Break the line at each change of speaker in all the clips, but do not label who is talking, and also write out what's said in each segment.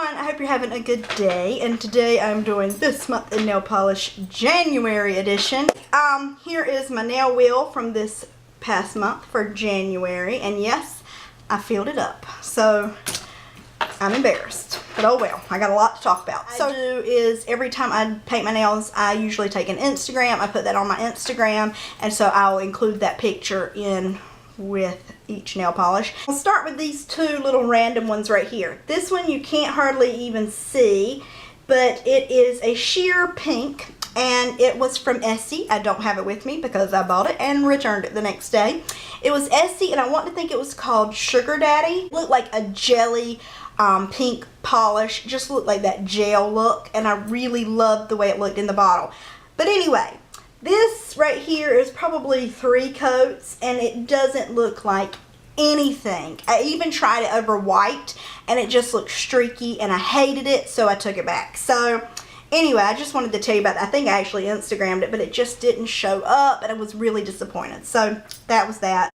everyone, I hope you're having a good day, and today I'm doing this month in nail polish January edition. Here is my nail wheel from this past month for January, and yes, I filled it up, so I'm embarrassed, but oh well, I got a lot to talk about. So what I do is every time I paint my nails, I usually take an Instagram, I put that on my Instagram, and so I'll include that picture in with each nail polish. I'll start with these two little random ones right here. This one you can't hardly even see, but it is a sheer pink, and it was from Essie. I don't have it with me because I bought it and returned it the next day. It was Essie, and I want to think it was called Sugar Daddy. It looked like a jelly pink polish, just looked like that gel look, and I really loved the way it looked in the bottle. But anyway, this right here is probably 3 coats, and it doesn't look like anything. I even tried it over white, and it just looked streaky, and I hated it, so I took it back. So anyway, I just wanted to tell you about that. I think I actually Instagrammed it, but it just didn't show up, and I was really disappointed. So that was that.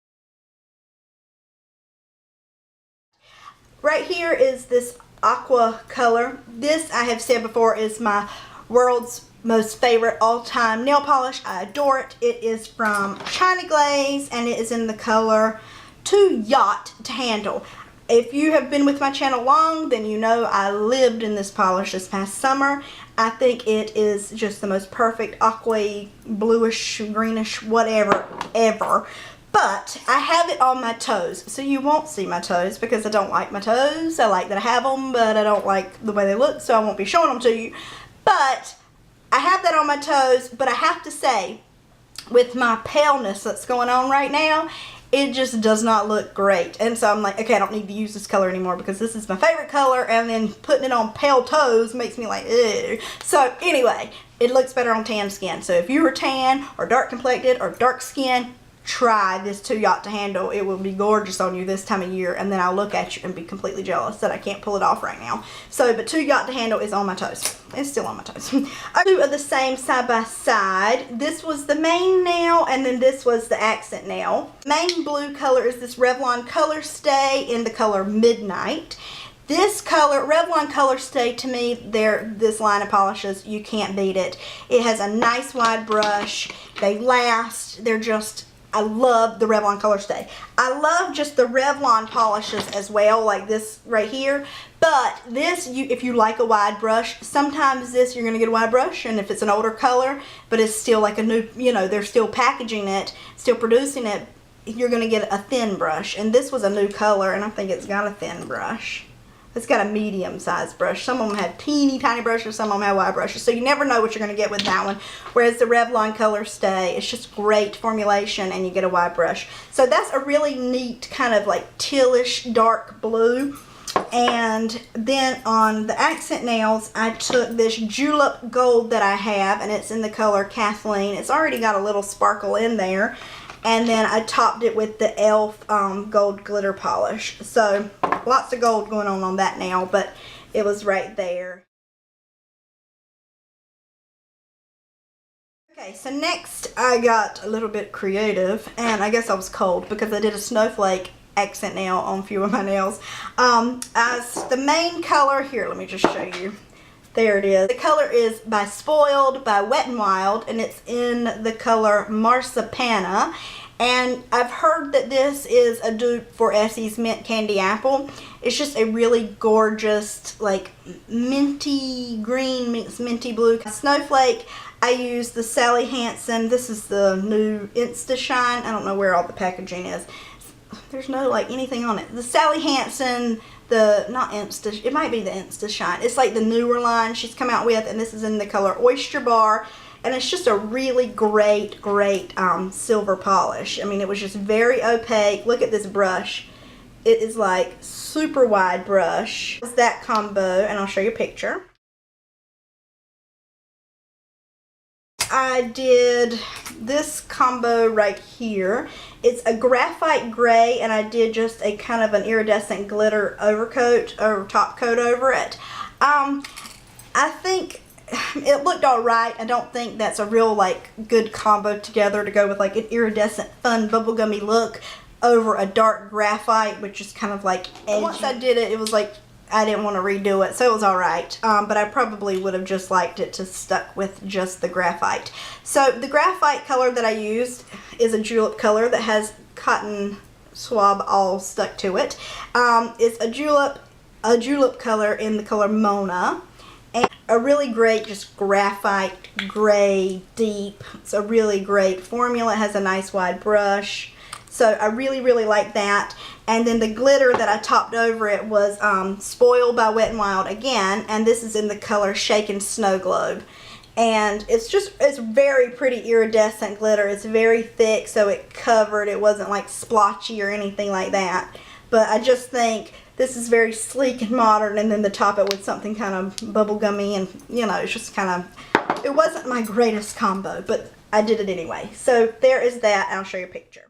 Right here is this aqua color. This, I have said before, is my world's most favorite all-time nail polish. I adore it. It is from China Glaze, and it is in the color Too Yacht to Handle. If you have been with my channel long, then you know I lived in this polish this past summer. I think it is just the most perfect aqua, bluish, greenish, whatever, ever. But I have it on my toes, so you won't see my toes because I don't like my toes. I like that I have them, but I don't like the way they look, so I won't be showing them to you. But I have that on my toes, but I have to say, with my paleness that's going on right now, it just does not look great. And so I'm like, okay, I don't need to use this color anymore because this is my favorite color, and then putting it on pale toes makes me like, ew. So anyway, it looks better on tan skin. So if you are tan or dark complected or dark skin, try this Too Yacht to Handle. It will be gorgeous on you this time of year, and then I'll look at you and be completely jealous that I can't pull it off right now. So, but Too Yacht to Handle is on my toes. It's still on my toes. Two of the same side by side. This was the main nail, and then this was the accent nail. Main blue color is this Revlon Color Stay in the color Midnight. This color, Revlon Color Stay, to me, this line of polishes, you can't beat it. It has a nice wide brush. They last. They're just, I love the Revlon Color Stay. I love just the Revlon polishes as well, like this right here. But this, if you like a wide brush, sometimes this you're going to get a wide brush, and if it's an older color, but it's still like a new, you know, they're still packaging it, still producing it, you're going to get a thin brush. And this was a new color, and I think it's got a thin brush. It's got a medium-sized brush. Some of them have teeny tiny brushes, some of them have wide brushes. So you never know what you're going to get with that one. Whereas the Revlon Color Stay, it's just great formulation, and you get a wide brush. So that's a really neat kind of like tealish dark blue. And then on the accent nails, I took this julep gold that I have, and it's in the color Kathleen. It's already got a little sparkle in there. And then I topped it with the e.l.f. Gold glitter polish. So lots of gold going on that nail, but it was right there. Okay, so next I got a little bit creative, and I guess I was cold because I did a snowflake accent nail on a few of my nails. As the main color, here, let me just show you. There it is. The color is by Spoiled by Wet n Wild, and it's in the color Marsipana. And I've heard that this is a dupe for Essie's Mint Candy Apple. It's just a really gorgeous, like, minty green meets minty blue. Snowflake, I used the Sally Hansen. This is the new Insta Shine. I don't know where all the packaging is. There's no, like, anything on it. The Sally Hansen, not Insta, it might be the Insta Shine. It's like the newer line she's come out with, and this is in the color Oyster Bar. And it's just a really great silver polish. I mean, it was just very opaque. Look at this brush. It is like super wide brush. It's that combo, and I'll show you a picture. I did this combo right here. It's a graphite gray, and I did just a kind of an iridescent glitter overcoat or top coat over it. I think it looked alright. I don't think that's a real like good combo together to go with like an iridescent fun bubblegummy look over a dark graphite, which is kind of like edgy. Once I did it, it was like I didn't want to redo it, so it was alright. But I probably would have just liked it to stuck with just the graphite. So the graphite color that I used is a julep color that has cotton swab all stuck to it. It's a julep color in the color Mona. And a really great just graphite gray deep. It's a really great formula. It has a nice wide brush. So I really, really like that. And then the glitter that I topped over it was Spoiled by Wet n Wild again. And this is in the color Shaken Snow Globe. And it's very pretty iridescent glitter. It's very thick, so it covered. It wasn't like splotchy or anything like that. But I just think this is very sleek and modern, and then to top it with something kind of bubblegummy, and you know, it's just kind of, it wasn't my greatest combo, but I did it anyway. So there is that. I'll show you a picture.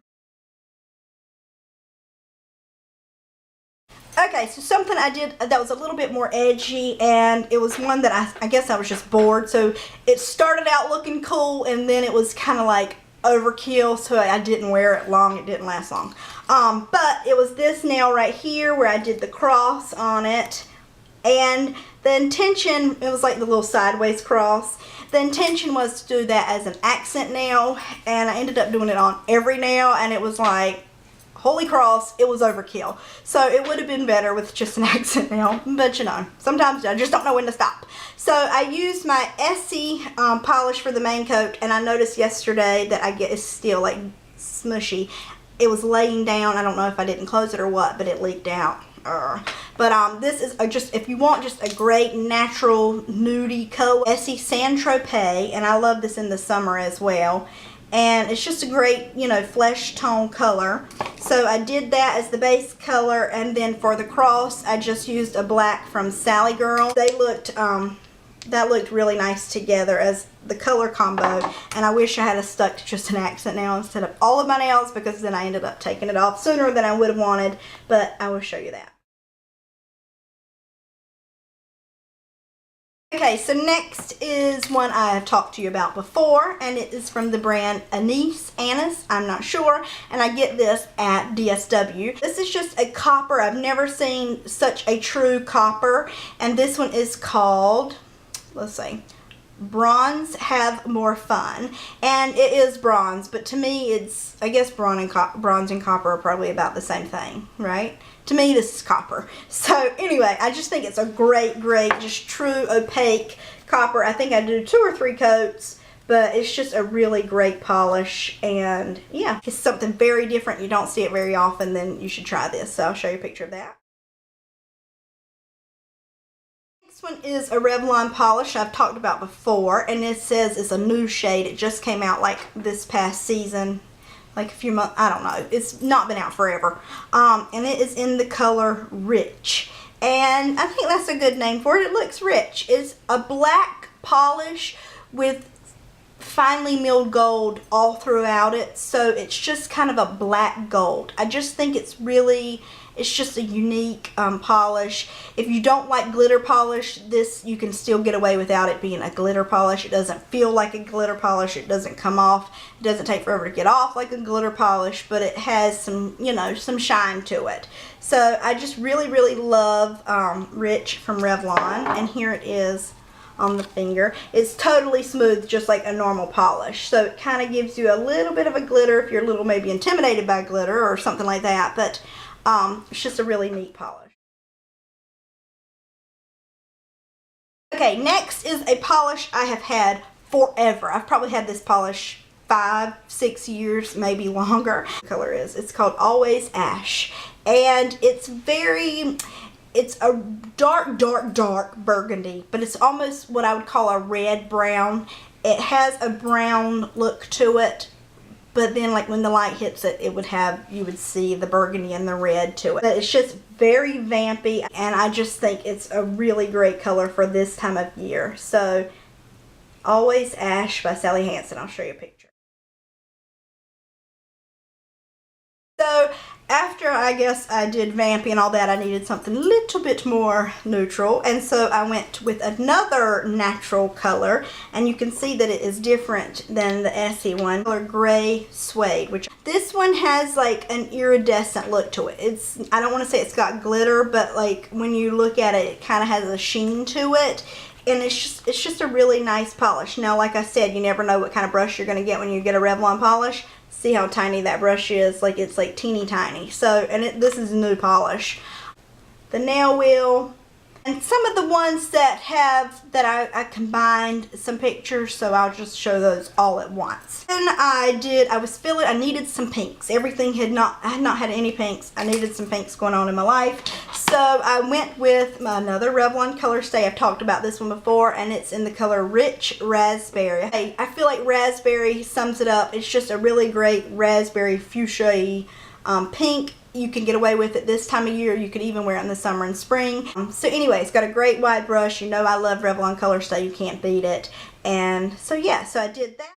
Okay, so something I did that was a little bit more edgy, and it was one that I guess I was just bored. So it started out looking cool, and then it was kind of like overkill, so I didn't wear it long. It didn't last long. But it was this nail right here where I did the cross on it, and the intention, it was like the little sideways cross. The intention was to do that as an accent nail, and I ended up doing it on every nail, and it was like, holy cross, it was overkill. So it would have been better with just an accent nail, but you know, sometimes I just don't know when to stop. So I used my Essie polish for the main coat, and I noticed yesterday that it's still like smushy. It was laying down. I don't know if I didn't close it or what, but it leaked out. But this is just, if you want just a great natural nudie color, Essie Saint Tropez, and I love this in the summer as well. And it's just a great, you know, flesh tone color. So I did that as the base color, and then for the cross, I just used a black from Sally Girl. They looked, that looked really nice together as the color combo, and I wish I had stuck to just an accent nail instead of all of my nails, because then I ended up taking it off sooner than I would have wanted, but I will show you that. Okay, so next is one I have talked to you about before, and it is from the brand Anise, I'm not sure, and I get this at DSW. This is just a copper. I've never seen such a true copper, and this one is called, let's see, Bronze Have More Fun, and it is bronze, but to me it's, I guess bronze and copper are probably about the same thing, right? To me, this is copper. So anyway, I just think it's a great, just true opaque copper. I think I do 2 or 3 coats, but it's just a really great polish. And yeah, it's something very different. You don't see it very often, then you should try this. So I'll show you a picture of that. This one is a Revlon polish I've talked about before, and it says it's a new shade. It just came out like this past season. Like a few months, I don't know. It's not been out forever. And it is in the color Rich. And I think that's a good name for it. It looks rich. It's a black polish with finely milled gold all throughout it. So it's just kind of a black gold. I just think it's just a unique polish. If you don't like glitter polish, this you can still get away without it being a glitter polish. It doesn't feel like a glitter polish. It doesn't come off. It doesn't take forever to get off like a glitter polish, but it has some, you know, some shine to it. So I just really love Rich from Revlon, and here it is on the finger. It's totally smooth, just like a normal polish. So it kind of gives you a little bit of a glitter if you're a little maybe intimidated by glitter or something like that, but it's just a really neat polish. Okay, next is a polish I have had forever. I've probably had this polish 5-6 years, maybe longer. The color is, it's called Always Ash, and it's a dark burgundy, but it's almost what I would call a red brown. It has a brown look to it, but then like when the light hits it, you would see the burgundy and the red to it. But it's just very vampy, and I just think it's a really great color for this time of year. So Always Ash by Sally Hansen. I'll show you a picture. So after I guess I did vampy and all that, I needed something a little bit more neutral, and so I went with another natural color, and you can see that it is different than the Essie one. Color Gray Suede, which this one has like an iridescent look to it. I don't want to say it's got glitter, but like when you look at it, it kind of has a sheen to it. And it's just a really nice polish. Now, like I said, you never know what kind of brush you're going to get when you get a Revlon polish. See how tiny that brush is? Like, it's like teeny tiny. So, and this is new polish. The nail wheel. And some of the ones that I combined some pictures, so I'll just show those all at once. Then I needed some pinks. Everything I had not had any pinks. I needed some pinks going on in my life. So I went with another Revlon color stay. I've talked about this one before, and it's in the color Rich Raspberry. I feel like raspberry sums it up. It's just a really great raspberry fuchsia pink. You can get away with it this time of year. You could even wear it in the summer and spring. So anyway, it's got a great wide brush. You know I love Revlon color stay. You can't beat it. And so yeah, so I did that.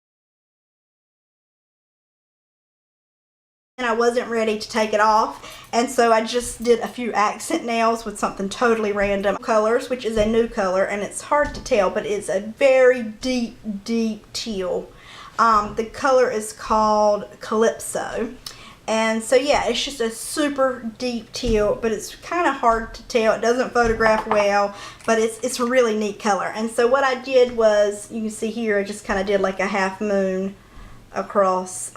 And I wasn't ready to take it off, and so I just did a few accent nails with something totally random. Colors, which is a new color, and it's hard to tell, but it's a very deep teal. The color is called Calypso. And so yeah, it's just a super deep teal, but it's kind of hard to tell. It doesn't photograph well, but it's a really neat color. And so what I did was, you can see here, I just kind of did like a half moon across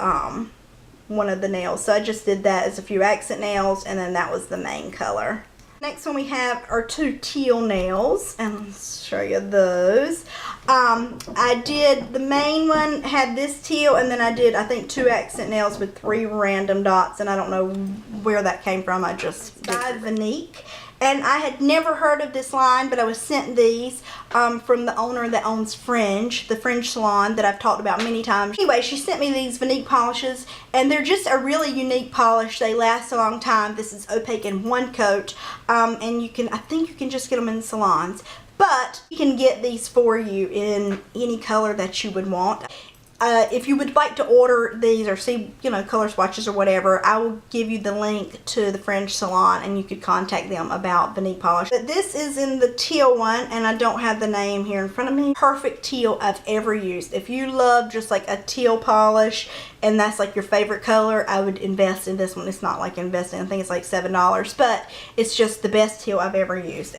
one of the nails. So I just did that as a few accent nails, and then that was the main color. Next one we have are two teal nails, and I'll show you those. The main one had this teal, and then I did, I think, two accent nails with 3 random dots, and I don't know where that came from. I just did Vanique. And I had never heard of this line, but I was sent these from the owner that owns Fringe, the Fringe Salon that I've talked about many times. Anyway, she sent me these Vanique polishes, and they're just a really unique polish. They last a long time. This is opaque in one coat, and I think you can just get them in salons. But you can get these for you in any color that you would want. If you would like to order these or see, color swatches or whatever, I will give you the link to the Fringe Salon, and you could contact them about Vanique polish. But this is in the teal one, and I don't have the name here in front of me. Perfect teal I've ever used. If you love just like a teal polish and that's like your favorite color, I would invest in this one. It's not like investing, I think it's like $7, but it's just the best teal I've ever used.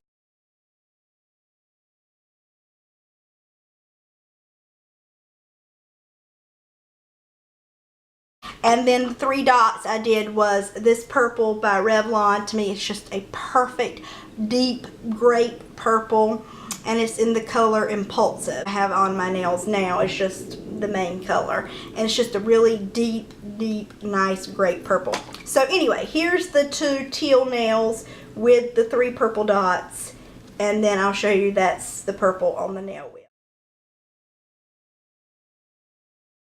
And then the 3 dots I did was this purple by Revlon. To me, it's just a perfect deep grape purple, and it's in the color Impulsive. I have on my nails now. It's just the main color, and it's just a really deep, nice grape purple. So anyway, here's the 2 teal nails with the 3 purple dots, and then I'll show you that's the purple on the nail wheel.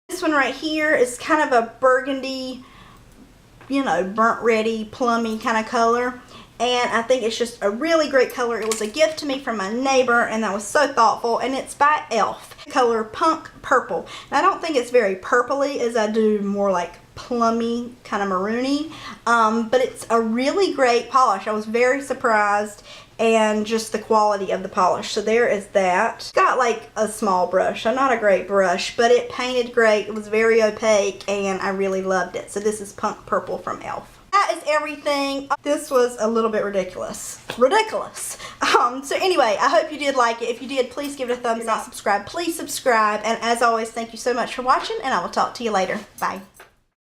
This one right here is kind of a burgundy, burnt ready, plummy kind of color. And I think it's just a really great color. It was a gift to me from my neighbor, and that was so thoughtful. And it's by e.l.f. Color Punk Purple. And I don't think it's very purpley, as I do more like plummy, kind of maroony. But it's a really great polish. I was very surprised, and just the quality of the polish. So there is that. It's got like a small brush, so not a great brush, but it painted great. It was very opaque, and I really loved it. So this is Punk Purple from e.l.f. That is everything. This was a little bit ridiculous. So anyway, I hope you did like it. If you did, please give it a thumbs up. Subscribe, please subscribe. And as always, thank you so much for watching, and I will talk to you later. Bye.